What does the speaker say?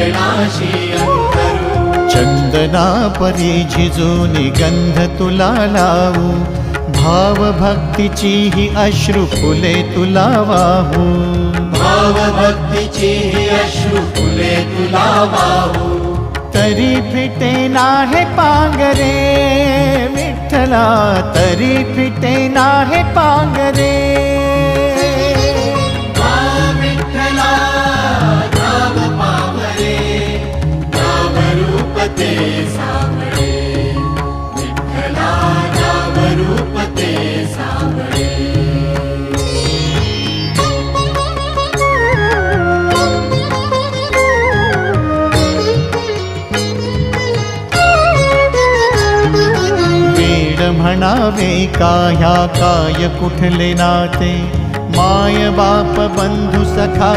चरणाशी अंतरू। चंदना परी झिजूनी गंध तुला लावू, भाव भक्तीची ही अश्रु फुले तुला वाहू। भाव भक्तीची ही अश्रु फुले तुला वाहू। तरी फिटे नाहे पांगरे विठ्ठला, तरी फिटे नाहे पांगरे। विठ्ठला नाम पावरे, नाम रूप ते सावळे। विठ्ठला नाम रूप ते सावळे। म्हणावे काह्या काय कुठले नाते, माय बाप बंधु सखा